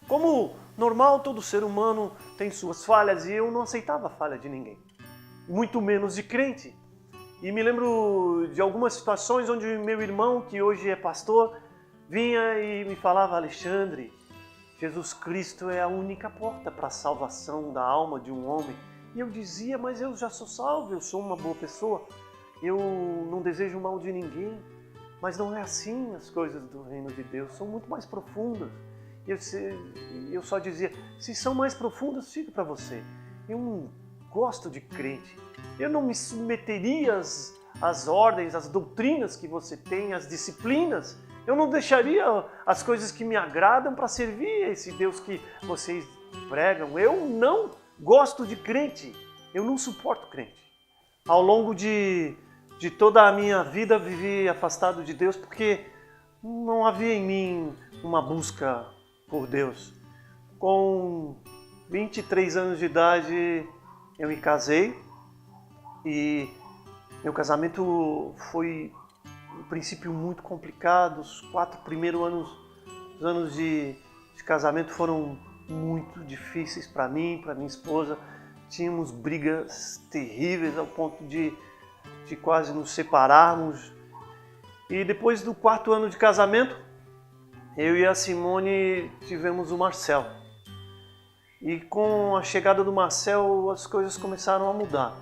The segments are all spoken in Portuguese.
Como normal, todo ser humano tem suas falhas e eu não aceitava a falha de ninguém, muito menos de crente. E me lembro de algumas situações onde meu irmão, que hoje é pastor, vinha e me falava: Alexandre, Jesus Cristo é a única porta para a salvação da alma de um homem. E eu dizia: mas eu já sou salvo, eu sou uma boa pessoa, eu não desejo o mal de ninguém. Mas não é assim as coisas do reino de Deus, são muito mais profundas. E eu só dizia: se são mais profundas, fica para você. Eu não gosto de crente. Eu não me submeteria às ordens, às doutrinas que você tem, às disciplinas. Eu não deixaria as coisas que me agradam para servir a esse Deus que vocês pregam. Eu não gosto de crente. Eu não suporto crente. Ao longo de toda a minha vida vivi afastado de Deus porque não havia em mim uma busca por Deus. Com 23 anos de idade eu me casei e meu casamento foi um princípio muito complicado. Os 4 primeiros anos de casamento foram muito difíceis para mim, para minha esposa. Tínhamos brigas terríveis ao ponto de quase nos separarmos. E depois do 4º ano de casamento, eu e a Simone tivemos o Marcel. E com a chegada do Marcel, as coisas começaram a mudar.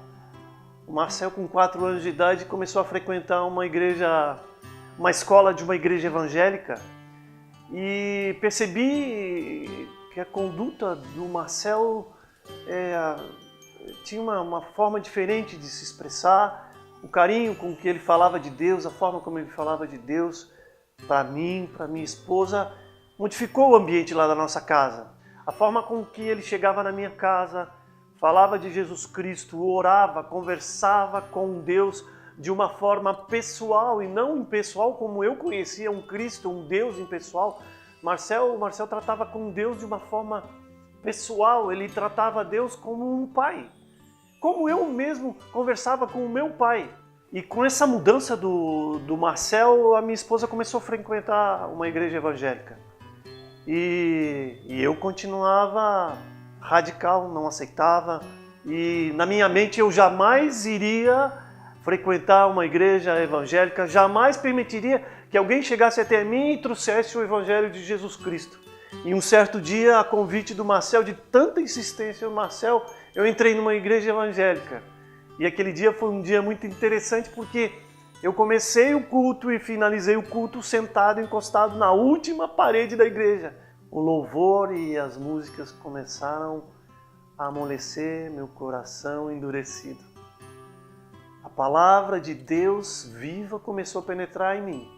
O Marcel, com 4 anos de idade, começou a frequentar uma escola de uma igreja evangélica. E percebi que a conduta do Marcel tinha uma forma diferente de se expressar. O carinho com que ele falava de Deus, a forma como ele falava de Deus para mim, para minha esposa, modificou o ambiente lá da nossa casa. A forma com que ele chegava na minha casa, falava de Jesus Cristo, orava, conversava com Deus de uma forma pessoal e não impessoal como eu conhecia um Cristo, um Deus impessoal. Marcel tratava com Deus de uma forma pessoal, ele tratava Deus como um pai. Como eu mesmo conversava com o meu pai. E com essa mudança do Marcel, a minha esposa começou a frequentar uma igreja evangélica. E eu continuava radical, não aceitava. E na minha mente eu jamais iria frequentar uma igreja evangélica, jamais permitiria que alguém chegasse até mim e trouxesse o evangelho de Jesus Cristo. E um certo dia, a convite do Marcel, de tanta insistência do Marcel, eu entrei numa igreja evangélica. E aquele dia foi um dia muito interessante porque eu comecei o culto e finalizei o culto sentado, encostado na última parede da igreja. O louvor e as músicas começaram a amolecer meu coração endurecido. A palavra de Deus viva começou a penetrar em mim.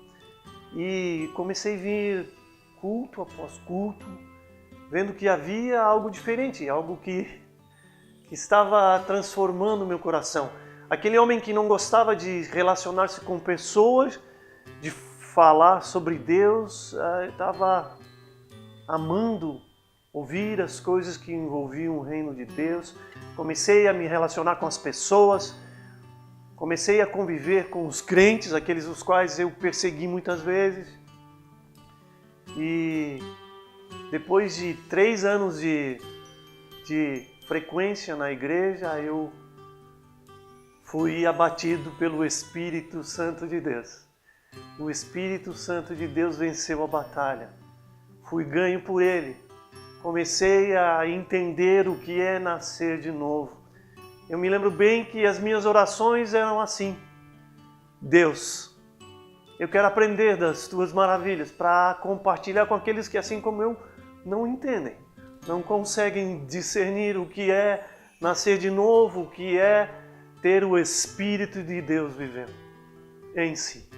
E comecei a vir culto após culto, vendo que havia algo diferente, algo que estava transformando meu coração. Aquele homem que não gostava de relacionar-se com pessoas, de falar sobre Deus, estava amando ouvir as coisas que envolviam o reino de Deus. Comecei a me relacionar com as pessoas, comecei a conviver com os crentes, aqueles os quais eu persegui muitas vezes. E depois de 3 anos de frequência na igreja, eu fui abatido pelo Espírito Santo de Deus. O Espírito Santo de Deus venceu a batalha. Fui ganho por Ele. Comecei a entender o que é nascer de novo. Eu me lembro bem que as minhas orações eram assim: Deus, eu quero aprender das Tuas maravilhas para compartilhar com aqueles que, assim como eu, não entendem, não conseguem discernir o que é nascer de novo, o que é ter o Espírito de Deus vivendo em si.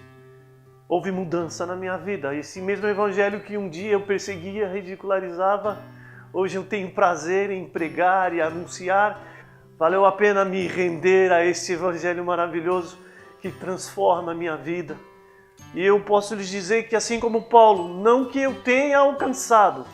Houve mudança na minha vida. Esse mesmo evangelho que um dia eu perseguia, ridicularizava, hoje eu tenho prazer em pregar e anunciar. Valeu a pena me render a esse evangelho maravilhoso que transforma a minha vida. E eu posso lhes dizer que, assim como Paulo, não que eu tenha alcançado,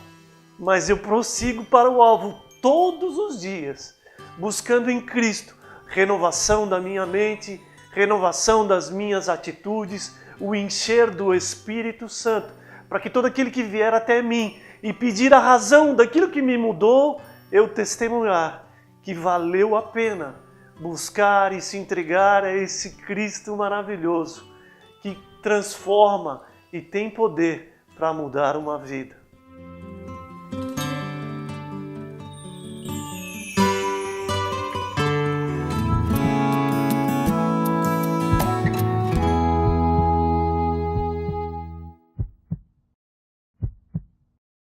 mas eu prossigo para o alvo todos os dias, buscando em Cristo renovação da minha mente, renovação das minhas atitudes, o encher do Espírito Santo, para que todo aquele que vier até mim e pedir a razão daquilo que me mudou, eu testemunhar que valeu a pena buscar e se entregar a esse Cristo maravilhoso que transforma e tem poder para mudar uma vida.